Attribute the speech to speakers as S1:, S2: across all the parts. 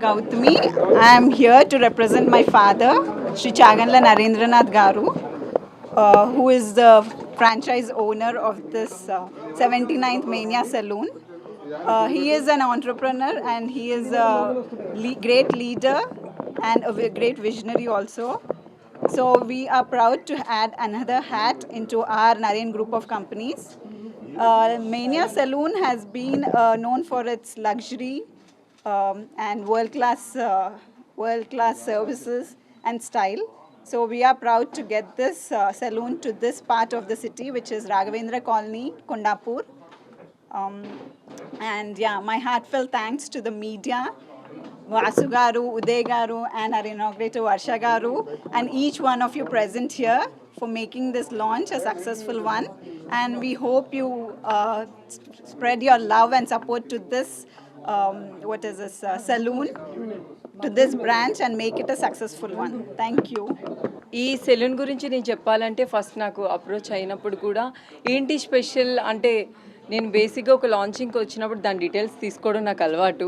S1: Gautami. I am here to represent my father, Sri Chaganla Narendranath Garu, who is the franchise owner of this 79th Mania Saloon. He is an entrepreneur and he is a great leader and a great visionary also. So we are proud to add another hat into our Naren group of companies. Mania Saloon has been known for its luxury and world-class services and style. So we are proud to get this saloon to this part of the city, which is Raghavendra Colony, Kondapur. And yeah, my heartfelt thanks to the media, Vasu Garu, Uday Garu, and our inaugurator Varsha Garu, and each one of you present here for making this launch a successful one. And we hope you spread your love and support to this, saloon, to this branch and make it a successful one. Thank you.
S2: ఈ salon గురించి నేను చెప్పాలంటే first నాకు approach అయినప్పుడు కూడా ఏంటి special అంటే నేను బేసిక్గా ఒక లాంచింగ్కి వచ్చినప్పుడు దాని డీటెయిల్స్ తీసుకోవడం నాకు అలవాటు.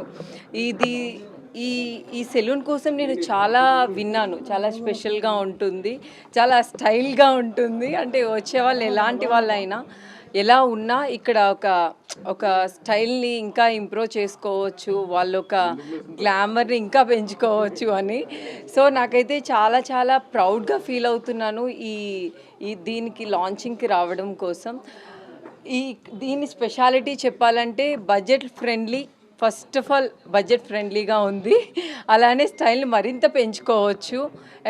S2: ఈ సెలూన్ కోసం నేను చాలా విన్నాను, చాలా స్పెషల్గా ఉంటుంది, చాలా స్టైల్గా ఉంటుంది. అంటే వచ్చేవాళ్ళు ఎలాంటి వాళ్ళైనా ఎలా ఉన్నా ఇక్కడ ఒక స్టైల్ని ఇంకా ఇంప్రూవ్ చేసుకోవచ్చు, వాళ్ళు ఒక గ్లామర్ని ఇంకా పెంచుకోవచ్చు అని. సో నాకైతే చాలా చాలా ప్రౌడ్గా ఫీల్ అవుతున్నాను ఈ దీనికి లాంచింగ్కి రావడం కోసం. దీని స్పెషాలిటీ చెప్పాలంటే budget friendly. First of all budget ఫ్రెండ్లీగా ఉంది, అలానే స్టైల్ని మరింత పెంచుకోవచ్చు.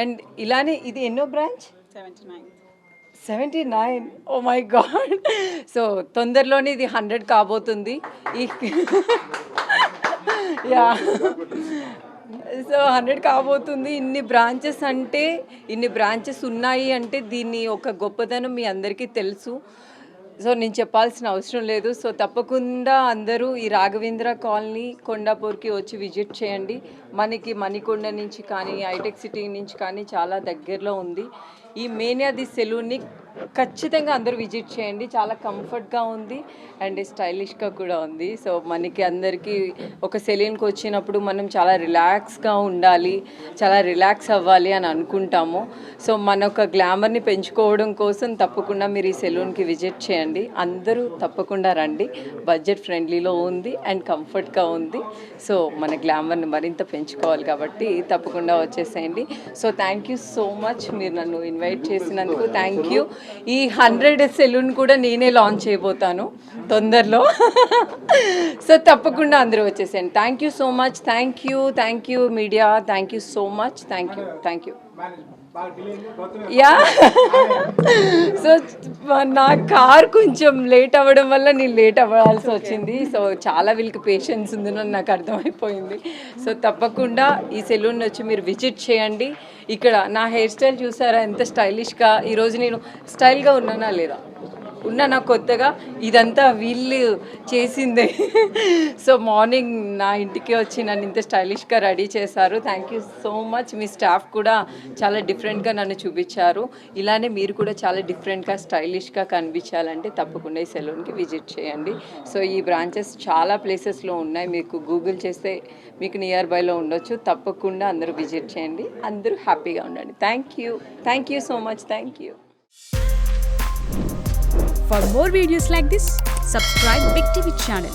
S2: అండ్ ఇలానే ఇది ఎన్నో branch? 79. Oh my god. So తొందరలోనే ఇది 100 కాబోతుంది. యా, సో 100 కాబోతుంది. ఇన్ని బ్రాంచెస్ ఉన్నాయి అంటే దీన్ని ఒక గొప్పదనం మీ అందరికీ తెలుసు. సో నేను చెప్పాల్సిన అవసరం లేదు. సో తప్పకుండా అందరూ ఈ రాఘవేంద్ర కాలనీ కొండాపూర్కి వచ్చి విజిట్ చేయండి. మనకి మణికొండ నుంచి కానీ హైటెక్ సిటీ నుంచి కానీ చాలా దగ్గరలో ఉంది. ఈ మేనియా ది సెలూన్ని ఖచ్చితంగా అందరూ విజిట్ చేయండి. చాలా కంఫర్ట్గా ఉంది అండ్ స్టైలిష్గా కూడా ఉంది. సో మనకి అందరికీ ఒక సెలూన్కి వచ్చినప్పుడు మనం చాలా రిలాక్స్గా ఉండాలి, చాలా రిలాక్స్ అవ్వాలి అని అనుకుంటాము. సో మన ఒక గ్లామర్ని పెంచుకోవడం కోసం తప్పకుండా మీరు ఈ సెలూన్కి విజిట్ చేయండి. అందరూ తప్పకుండా రండి. బడ్జెట్ ఫ్రెండ్లీలో ఉంది అండ్ కంఫర్ట్గా ఉంది. సో మన గ్లామర్ని మరింత పెంచుకోవాలి కాబట్టి తప్పకుండా వచ్చేసేయండి. So thank you so much, మీరు నన్ను ఇన్వైట్ చేసినందుకు థ్యాంక్ యూ. ఈ 100 సెలూన్ కూడా నేనే లాంచ్ చేయబోతాను తొందరలో. సో తప్పకుండా అందరూ వచ్చేసేయండి. Thank you so much. Thank you media. Thank you so much. Thank you. Yeah, so నా కార్ కొంచెం లేట్ అవ్వడం వల్ల నేను లేట్ అవ్వాల్సి వచ్చింది. సో చాలా వీళ్ళకి పేషెన్స్ ఉందని నాకు అర్థమైపోయింది. సో తప్పకుండా ఈ సెలూన్ వచ్చి మీరు విజిట్ చేయండి. ఇక్కడ నా హెయిర్ స్టైల్ చూసారా ఎంత స్టైలిష్గా. ఈరోజు నేను స్టైల్గా ఉన్నానా లేదా? ఉన్నా కొత్తగా. ఇదంతా వీళ్ళు చేసిందే. సో మార్నింగ్ నా ఇంటికి వచ్చి నన్ను ఇంత స్టైలిష్గా రెడీ చేశారు. Thank you so much. Me staff కూడా చాలా డిఫరెంట్గా నన్ను చూపించారు. ఇలానే మీరు కూడా చాలా డిఫరెంట్గా స్టైలిష్గా కనిపించాలంటే తప్పకుండా ఈ సెలూన్కి విజిట్ చేయండి. సో ఈ బ్రాంచెస్ చాలా ప్లేసెస్లో ఉన్నాయి, మీకు గూగుల్ చేస్తే మీకు నియర్ బైలో ఉండొచ్చు. తప్పకుండా అందరూ విజిట్ చేయండి. అందరూ హ్యాపీగా ఉండండి. Thank you so much. Thank you.
S3: For more videos like this, subscribe Big TV channel.